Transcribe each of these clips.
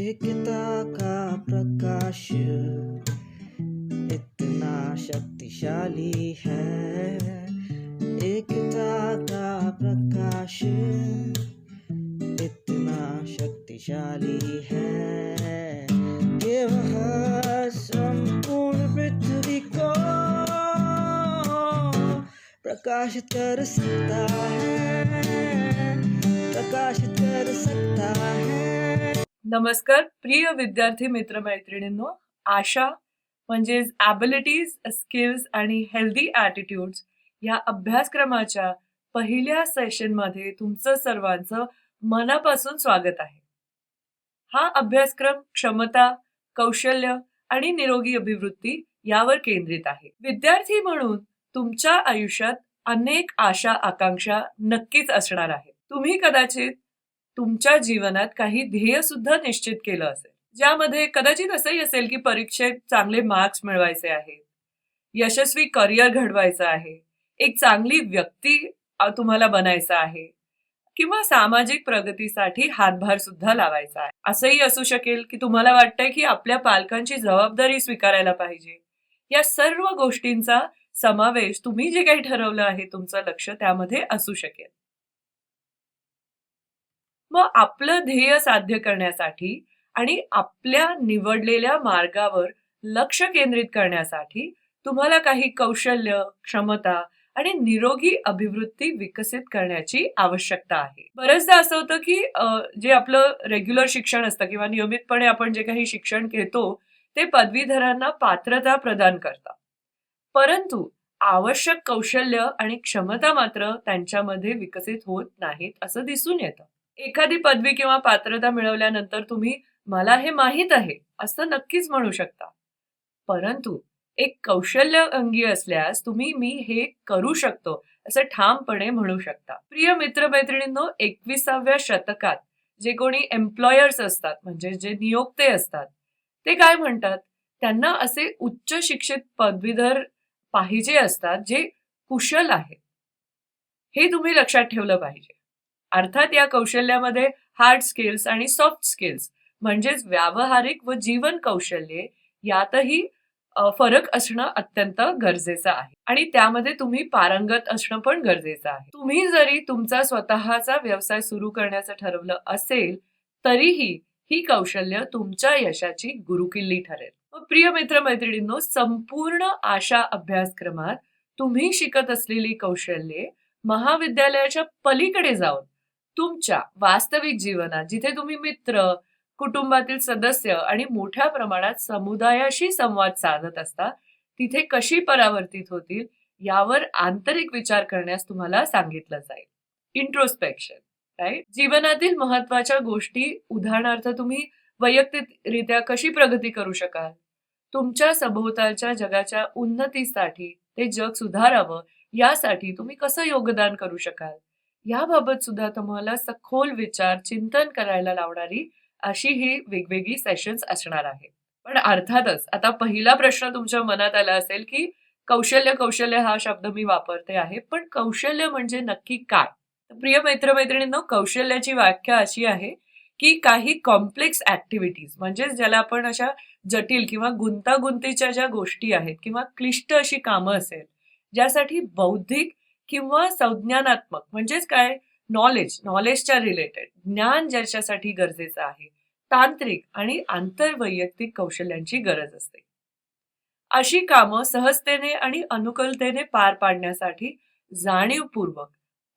एकता का प्रकाश इतना शक्तिशाली है, एकता का प्रकाश इतना शक्तिशाली है कि वह संपूर्ण पृथ्वी को प्रकाशित कर सकता है, प्रकाशित कर सकता है। नमस्कार प्रिय विद्यार्थी मित्र मैत्रिणींनो, आशा म्हणजेच ॲबिलिटीज, स्किल्स आणि हेल्दी ॲटिट्यूड्स या अभ्यासक्रमाच्या पहिल्या सेशनमध्ये तुमचं सर्वांचं मनापासून स्वागत आहे. हा अभ्यासक्रम क्षमता, कौशल्य आणि निरोगी अभिवृत्ती यावर केंद्रित आहे. विद्यार्थी म्हणून तुमच्या आयुष्यात अनेक आशा आकांक्षा नक्कीच असणार आहेत. तुम्ही कदाचित तुमच्या जीवनात काही ध्येय सुद्धा निश्चित केलं असेल, ज्यामध्ये कदाचित असंही असेल की परीक्षेत चांगले मार्क्स मिळवायचे आहेत, यशस्वी करिअर घडवायचं आहे, एक चांगली व्यक्ती तुम्हाला बनायचं आहे किंवा सामाजिक प्रगतीसाठी हातभार सुद्धा लावायचा आहे. असंही असू शकेल की तुम्हाला वाटतंय की आपल्या पालकांची जबाबदारी स्वीकारायला पाहिजे. या सर्व गोष्टींचा समावेश तुम्ही जे काही ठरवलं आहे तुमचं लक्ष त्यामध्ये असू शकेल. मग आपलं ध्येय साध्य करण्यासाठी आणि आपल्या निवडलेल्या मार्गावर लक्ष केंद्रित करण्यासाठी तुम्हाला काही कौशल्य, क्षमता आणि निरोगी अभिवृत्ती विकसित करण्याची आवश्यकता आहे. बरेचदा असं होतं की जे आपलं रेग्युलर शिक्षण असतं किंवा नियमितपणे आपण जे काही शिक्षण घेतो ते पदवीधरांना पात्रता प्रदान करतात, परंतु आवश्यक कौशल्य आणि क्षमता मात्र त्यांच्यामध्ये विकसित होत नाहीत असं दिसून येतं. एखादी पदवी किंवा पात्रता मिळवल्यानंतर तुम्ही मला हे माहीत आहे असं नक्कीच म्हणू शकता, परंतु एक कौशल्य अंगी असल्यास तुम्ही मी हे करू शकतो असं ठामपणे म्हणू शकता. प्रिय मित्रमैत्रिणींनो, 21व्या शतकात जे कोणी एम्प्लॉयर्स असतात म्हणजे जे नियोक्ते असतात ते काय म्हणतात, त्यांना असे उच्च शिक्षित पदवीधर पाहिजे असतात जे कुशल आहेत. हे तुम्ही लक्षात ठेवलं पाहिजे. अर्थात या कौशल्यामध्ये हार्ड स्किल्स आणि सॉफ्ट स्किल्स म्हणजेच व्यावहारिक व जीवन कौशल्ये यातही फरक असणं अत्यंत गरजेचं आहे आणि त्यामध्ये तुम्ही पारंगत असणं पण गरजेचं आहे. तुम्ही जरी तुमचा स्वतःचा व्यवसाय सुरू करण्याचं ठरवलं असेल तरीही ही कौशल्य तुमच्या यशाची गुरुकिल्ली ठरेल. प्रिय मित्र मैत्रिणींनो, संपूर्ण आशा अभ्यासक्रमात तुम्ही शिकत असलेली कौशल्ये महाविद्यालयाच्या पलीकडे जाऊन तुमच्या वास्तविक जीवनात जिथे तुम्ही मित्र, कुटुंबातील सदस्य आणि मोठ्या प्रमाणात समुदायाशी संवाद साधत असता तिथे कशी परावर्तित होतील यावर आंतरिक विचार करण्यास तुम्हाला सांगितलं जाईल. Introspection, right? जीवनातील महत्वाच्या गोष्टी, उदाहरणार्थ तुम्ही वैयक्तिकरित्या कशी प्रगती करू शकाल, तुमच्या सभोवतालच्या जगाच्या उन्नतीसाठी, ते जग सुधारावं यासाठी तुम्ही कसं योगदान करू शकाल, याबाबत सुद्धा तुम्हाला सखोल विचार, चिंतन करायला लावणारी अशी ही वेगवेगळी सेशन्स असणार आहेत. पण अर्थातच आता पहिला प्रश्न तुमच्या मनात आला असेल की कौशल्य हा शब्द मी वापरते आहे, पण कौशल्य म्हणजे नक्की काय? प्रिय मित्रमैत्रिणींनो, कौशल्याची व्याख्या अशी आहे की काही कॉम्प्लेक्स ऍक्टिव्हिटीज म्हणजे ज्याला आपण अशा जटिल किंवा गुंतागुंतीच्या ज्या गोष्टी आहेत किंवा क्लिष्ट अशी कामं असेल ज्यासाठी बौद्धिक किंवा संज्ञानात्मक म्हणजेच काय नॉलेजच्या रिलेटेड ज्ञान ज्याच्यासाठी गरजेचं आहे, तांत्रिक आणि आंतरवैयक्तिक कौशल्यांची गरज असते. अशी कामं सहजतेने आणि अनुकूलतेने पार पाडण्यासाठी जाणीवपूर्वक,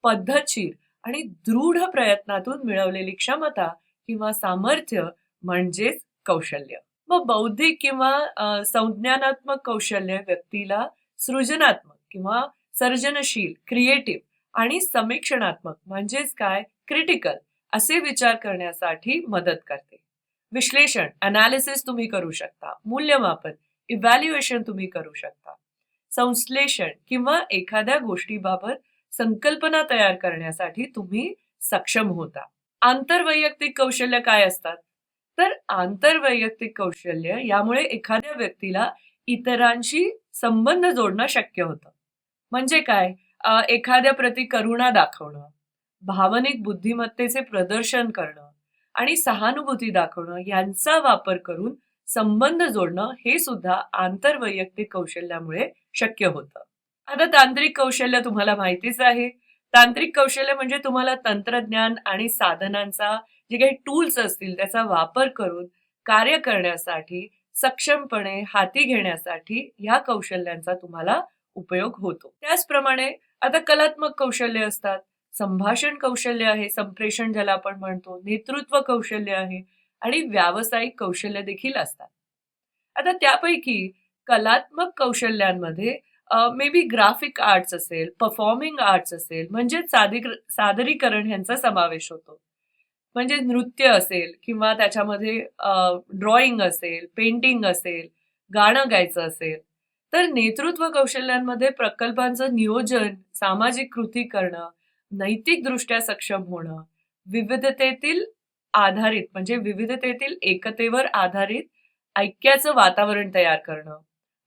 पद्धतशीर आणि दृढ प्रयत्नातून मिळवलेली क्षमता किंवा सामर्थ्य म्हणजेच कौशल्य. मग बौद्धिक किंवा संज्ञानात्मक कौशल्य व्यक्तीला सृजनात्मक किंवा सर्जनशील, क्रिएटिव्ह आणि समीक्षणात्मक म्हणजेच काय, क्रिटिकल असे विचार करण्यासाठी मदत करते. विश्लेषण, अनालिसिस तुम्ही करू शकता. मूल्यमापन, इव्हॅल्युएशन तुम्ही करू शकता. संश्लेषण किंवा एखाद्या गोष्टीबाबत संकल्पना तयार करण्यासाठी तुम्ही सक्षम होता. आंतरवैयक्तिक कौशल्य काय असतात? तर आंतरवैयक्तिक कौशल्य यामुळे एखाद्या व्यक्तीला इतरांशी संबंध जोडणं शक्य होतं. म्हणजे काय, एखाद्या प्रती करुणा दाखवणं, भावनिक बुद्धिमत्तेचे प्रदर्शन करणं आणि सहानुभूती दाखवणं यांचा वापर करून संबंध जोडणं हे सुद्धा आंतरवैयक्तिक कौशल्यामुळे शक्य होतं. आता तांत्रिक कौशल्य तुम्हाला माहितीच आहे. तांत्रिक कौशल्य म्हणजे तुम्हाला तंत्रज्ञान आणि साधनांचा जे काही टूल्स असतील त्याचा वापर करून कार्य करण्यासाठी सक्षमपणे हाती घेण्यासाठी ह्या कौशल्यांचा तुम्हाला उपयोग होतो. त्याचप्रमाणे आता कलात्मक कौशल्य असतात. संभाषण कौशल्य आहे, संप्रेषण ज्याला आपण म्हणतो, नेतृत्व कौशल्य आहे आणि व्यावसायिक कौशल्य देखील असतात. आता त्यापैकी कलात्मक कौशल्यांमध्ये मे बी ग्राफिक आर्ट्स असेल, परफॉर्मिंग आर्ट्स असेल, म्हणजे सादरीकरण ह्यांचा समावेश होतो. म्हणजे नृत्य असेल किंवा त्याच्यामध्ये ड्रॉइंग असेल, पेंटिंग असेल, गाणं गायचं असेल. तर नेतृत्व कौशल्यांमध्ये प्रकल्पांचं नियोजन, सामाजिक कृती करणं, नैतिकदृष्ट्या सक्षम होणं, विविधतेतील आधारित म्हणजे विविधतेतील एकतेवर आधारित ऐक्याचं वातावरण तयार करणं,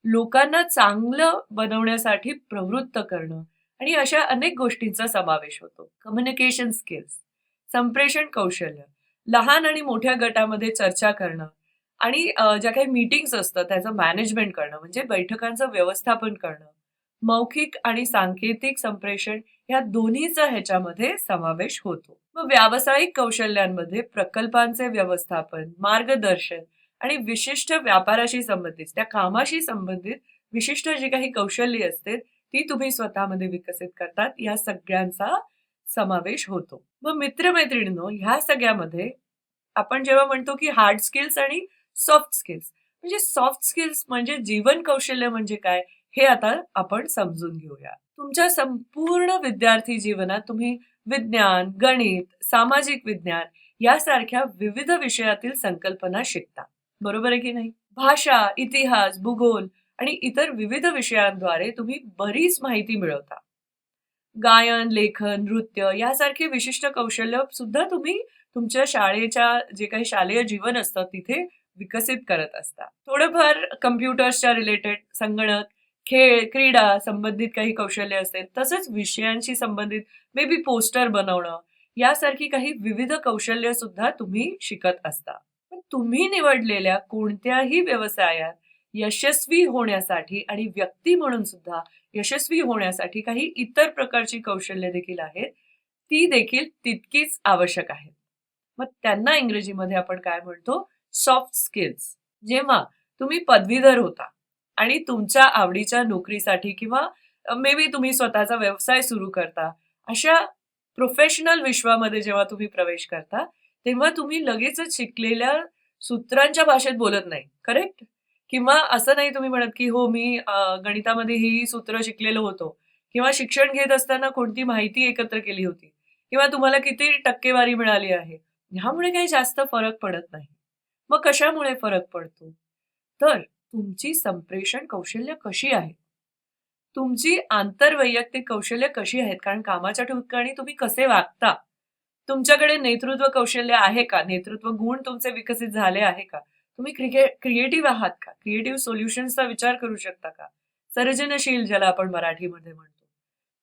लोकांना चांगलं बनवण्यासाठी प्रवृत्त करणं आणि अशा अनेक गोष्टींचा समावेश होतो. कम्युनिकेशन स्किल्स, संप्रेषण कौशल्य, लहान आणि मोठ्या गटामध्ये चर्चा करणं आणि ज्या काही मीटिंग्स असतात त्याचं मॅनेजमेंट करणं म्हणजे बैठकांचं व्यवस्थापन करणं, मौखिक आणि सांकेतिक संप्रेषण या दोन्हीचा ह्याच्यामध्ये समावेश होतो. मग व्यावसायिक कौशल्यांमध्ये प्रकल्पांचे व्यवस्थापन, मार्गदर्शन आणि विशिष्ट व्यापाराशी संबंधित त्या कामाशी संबंधित विशिष्ट जी काही कौशल्य असते ती तुम्ही स्वतःमध्ये विकसित करतात या सगळ्यांचा समावेश होतो. मग मित्रमैत्रिणींनो, ह्या सगळ्यामध्ये आपण जेव्हा म्हणतो की हार्ड स्किल्स आणि सॉफ्ट स्किल्स, म्हणजे सॉफ्ट स्किल्स म्हणजे जीवन कौशल्य म्हणजे काय हे आता आपण समजून घेऊया. तुमच्या संपूर्ण विद्यार्थी जीवनात तुम्ही विज्ञान, गणित, सामाजिक विज्ञान यासारख्या विविध विषयातील संकल्पना शिकता. बरोबर आहे की नाही? भाषा, इतिहास, भूगोल आणि इतर विविध विषयांद्वारे तुम्ही बरीच माहिती मिळवता. गायन, लेखन, नृत्य यासारखे विशिष्ट कौशल्य सुद्धा तुम्ही तुमच्या शाळेच्या जे काही शालेय जीवन असतं तिथे विकसित करत असता. थोडंफार कम्प्युटर्सच्या रिलेटेड, संगणक, खेळ, क्रीडा संबंधित काही कौशल्य असेल, तसंच विषयांशी संबंधित मे बी पोस्टर बनवणं यासारखी काही विविध कौशल्य सुद्धा तुम्ही शिकत असता. पण तुम्ही निवडलेल्या कोणत्याही व्यवसायात यशस्वी होण्यासाठी आणि व्यक्ती म्हणून सुद्धा यशस्वी होण्यासाठी काही इतर प्रकारची कौशल्य देखील आहेत, ती देखील तितकीच आवश्यक आहेत. मग त्यांना इंग्रजीमध्ये आपण काय म्हणतो? Soft skills. जेव्हा तुम्ही पदवीधर होता आणि तुमच्या आवडीच्या नोकरीसाठी किंवा मे बी तुम्ही स्वतःचा व्यवसाय सुरू करता, अशा प्रोफेशनल विश्वामध्ये जेव्हा तुम्ही प्रवेश करता, तेव्हा तुम्ही लगेचच शिकलेल्या सूत्रांच्या भाषेत बोलत नाही, करेक्ट? किंवा असं नाही तुम्ही म्हणत की हो मी गणितामध्ये ही सूत्र शिकलेलो होतो किंवा शिक्षण घेत असताना कोणती माहिती एकत्र केली होती किंवा तुम्हाला किती टक्केवारी मिळाली आहे, ह्यामुळे काही जास्त फरक पडत नाही. मग कशामुळे फरक पडतो? तर तुमची संप्रेषण कौशल्य कशी आहेत, तुमची आंतरवैयक्तिक कौशल्य कशी आहेत, कारण कामाच्या ठिकाणी तुम्ही कसे वागता, तुमच्याकडे नेतृत्व कौशल्य आहे का, नेतृत्व गुण तुमचे विकसित झाले आहे का, तुम्ही क्रिएटिव्ह आहात का, क्रिएटिव्ह सोल्युशन्सचा विचार करू शकता का, सर्जनशील ज्याला आपण मराठीमध्ये म्हणतो,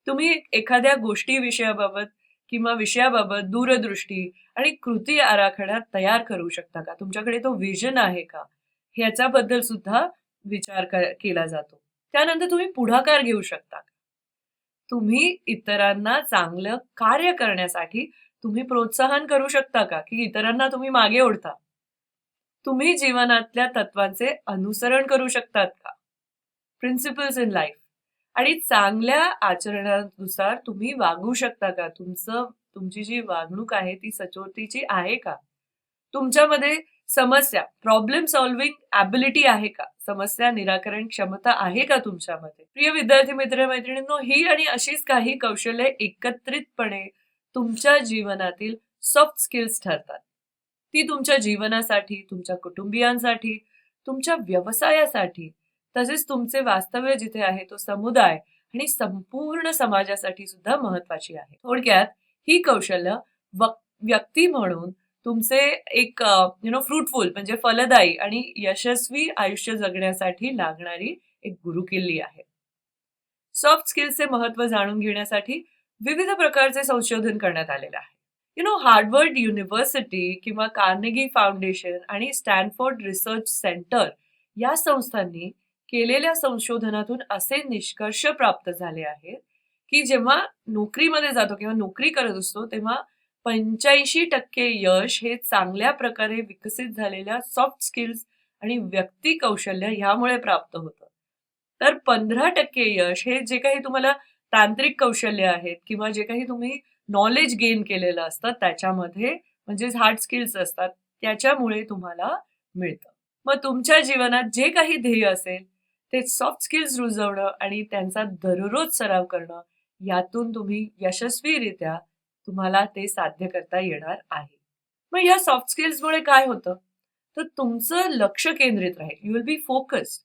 तुम्ही एखाद्या गोष्टी विषयाबाबत किंवा विषयाबाबत दूरदृष्टी आणि कृती आराखडा तयार करू शकता का, तुमच्याकडे तो विजन आहे का, ह्याच्याबद्दल सुद्धा विचार केला जातो. त्यानंतर तुम्ही पुढाकार घेऊ शकता का, तुम्ही इतरांना चांगलं कार्य करण्यासाठी तुम्ही प्रोत्साहन करू शकता का, की इतरांना तुम्ही मागे ओढता, तुम्ही जीवनातल्या तत्वांचे अनुसरण करू शकतात का, प्रिन्सिपल्स इन लाईफ, आणि चांगल्या आचरणानुसार तुम्ही वागू शकता का, तुमची जी वागणूक आहे ती सचोटीची आहे का, तुमच्यामध्ये समस्या प्रॉब्लेम सॉल्व्हिंग ॲबिलिटी आहे का, समस्या निराकरण क्षमता आहे का तुमच्यामध्ये. प्रिय विद्यार्थी मित्रमैत्रिणींनो, ही आणि अशीच काही कौशल्ये एकत्रितपणे तुमच्या जीवनातील सॉफ्ट स्किल्स ठरतात. ती तुमच्या जीवनासाठी, तुमच्या कुटुंबियांसाठी, तुमच्या व्यवसायासाठी, तसेच तुमचे वास्तव्य जिथे आहे तो समुदाय आणि संपूर्ण समाजासाठी सुद्धा महत्वाची आहे. थोडक्यात ही कौशल्य व्यक्ती म्हणून तुमचे एक फ्रुटफुल म्हणजे फलदायी आणि यशस्वी आयुष्य जगण्यासाठी लागणारी एक गुरुकिल्ली आहे. सॉफ्ट स्किल्सचे महत्व जाणून घेण्यासाठी विविध प्रकारचे संशोधन करण्यात आलेलं आहे. हार्वर्ड युनिव्हर्सिटी किंवा कार्नेगी फाउंडेशन आणि स्टॅनफोर्ड रिसर्च सेंटर या संस्थांनी केलेल्या संशोधनातून असे निष्कर्ष प्राप्त झाले आहेत की जेव्हा नोकरीमध्ये जातो किंवा नोकरी करत असतो तेव्हा 85% यश हे चांगल्या प्रकारे विकसित झालेल्या सॉफ्ट स्किल्स आणि व्यक्ती कौशल्य ह्यामुळे प्राप्त होतं. तर 15% यश हे जे काही तुम्हाला तांत्रिक कौशल्य आहेत किंवा जे काही तुम्ही नॉलेज गेन केलेलं असतं त्याच्यामध्ये म्हणजेच हार्ड स्किल्स असतात त्याच्यामुळे तुम्हाला मिळतं. मग तुमच्या जीवनात जे काही ध्येय असेल ते सॉफ्ट स्किल्स रुजवणं आणि त्यांचा दररोज सराव करणं यातून तुम्ही यशस्वीरित्या तुम्हाला ते साध्य करता येणार आहे. मग या सॉफ्ट स्किल्समुळे काय होतं तर तुमचं लक्ष केंद्रित राहील. You will be focused.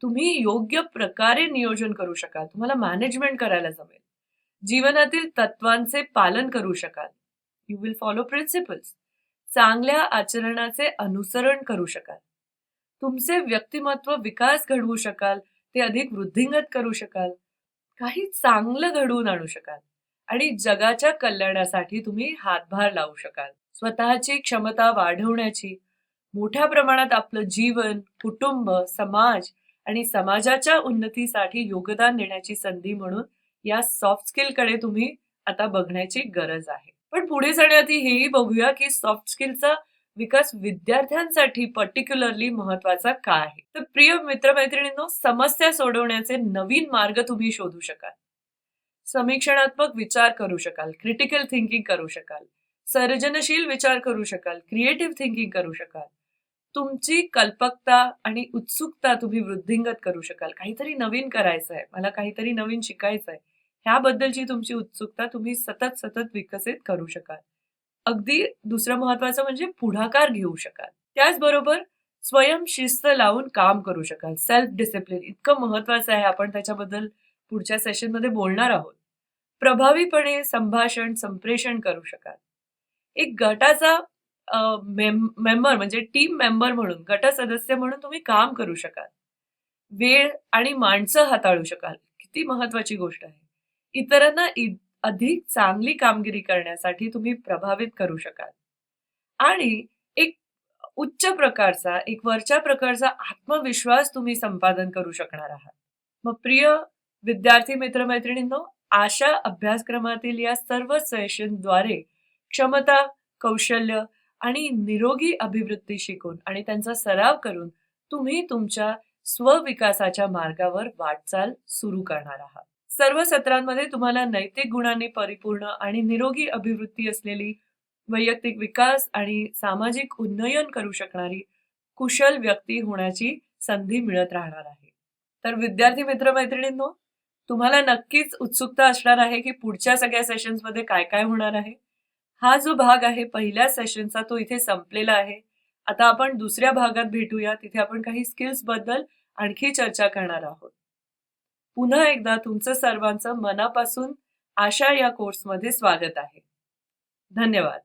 तुम्ही योग्य प्रकारे नियोजन करू शकाल. तुम्हाला मॅनेजमेंट करायला जमेल. जीवनातील तत्वांचे पालन करू शकाल. You will follow principles. चांगल्या आचरणाचे अनुसरण करू शकाल. तुमचे व्यक्तिमत्व विकास घडवू शकाल. ते अधिक वृद्धिंगत करू शकाल. काही चांगलं घडवून आणू शकाल आणि जगाच्या कल्याणासाठी तुम्ही हातभार लावू शकाल. स्वतःची क्षमता वाढवण्याची, मोठ्या प्रमाणात आपलं जीवन, कुटुंब, समाज आणि समाजाच्या उन्नतीसाठी योगदान देण्याची संधी म्हणून या सॉफ्ट स्किलकडे तुम्ही आता बघण्याची गरज आहे. पण पुढे जाण्याआधी हेही बघूया की सॉफ्ट स्किलचा विकास विद्यार्थ्यांसाठी पर्टिक्युलरली महत्वाचा का आहे. तर प्रिय मित्रमैत्रिणींनो, समस्या सोडवण्याचे नवीन मार्ग तुम्ही शोधू शकाल. समीक्षणात्मक विचार करू शकाल. क्रिटिकल थिंकिंग करू शकाल. सर्जनशील विचार करू शकाल. क्रिएटिव्ह थिंकिंग करू शकाल. तुमची कल्पकता आणि उत्सुकता तुम्ही वृद्धिंगत करू शकाल. काहीतरी नवीन करायचं आहे, मला काहीतरी नवीन शिकायचं आहे, ह्याबद्दलची तुमची उत्सुकता तुम्ही सतत सतत विकसित करू शकाल. अगदी दुसरं महत्वाचं म्हणजे पुढाकार घेऊ शकाल. त्याचबरोबर स्वयंशिस्त लावून काम करू शकाल. सेल्फ डिसिप्लिन इतकं महत्वाचं आहे, आपण त्याच्याबद्दल पुढच्या सेशनमध्ये बोलणार आहोत. प्रभावीपणे संभाषण संप्रेषण करू शकाल. एक गटाचा मेंबर म्हणजे टीम मेंबर म्हणून, गट सदस्य म्हणून तुम्ही काम करू शकाल. वेळ आणि माणसं हाताळू शकाल. किती महत्वाची गोष्ट आहे. इतरांना अधिक चांगली कामगिरी करण्यासाठी तुम्ही प्रभावित करू शकाल आणि एक उच्च प्रकारचा, एक वरच्या प्रकारचा आत्मविश्वास तुम्ही संपादन करू शकणार आहात. मग प्रिय विद्यार्थी मित्रमैत्रिणींनो, आशा अभ्यासक्रमातील या सर्व सेशनद्वारे क्षमता, कौशल्य आणि निरोगी अभिवृत्ती शिकून आणि त्यांचा सराव करून तुम्ही तुमच्या स्वविकासाच्या मार्गावर वाटचाल सुरू करणार आहात. सर्व सत्रांमध्ये तुम्हाला नैतिक गुणांनी परिपूर्ण आणि निरोगी अभिवृत्ती असलेली, वैयक्तिक विकास आणि सामाजिक उन्नयन करू शकणारी कुशल व्यक्ती होण्याची संधी मिळत राहणार आहे. तर विद्यार्थी मित्रमैत्रिणींनो, तुम्हाला नक्कीच उत्सुकता असणार आहे की पुढच्या सगळ्या सेशन्समध्ये काय काय होणार आहे. हा जो भाग आहे पहिल्या सेशनचा तो इथे संपलेला आहे. आता आपण दुसऱ्या भागात भेटूया. तिथे आपण काही स्किल्स बद्दल आणखी चर्चा करणार आहोत. पुन्हा एकदा तुमचं सर्वांचं मनापासून आशा या कोर्समध्ये स्वागत आहे. धन्यवाद.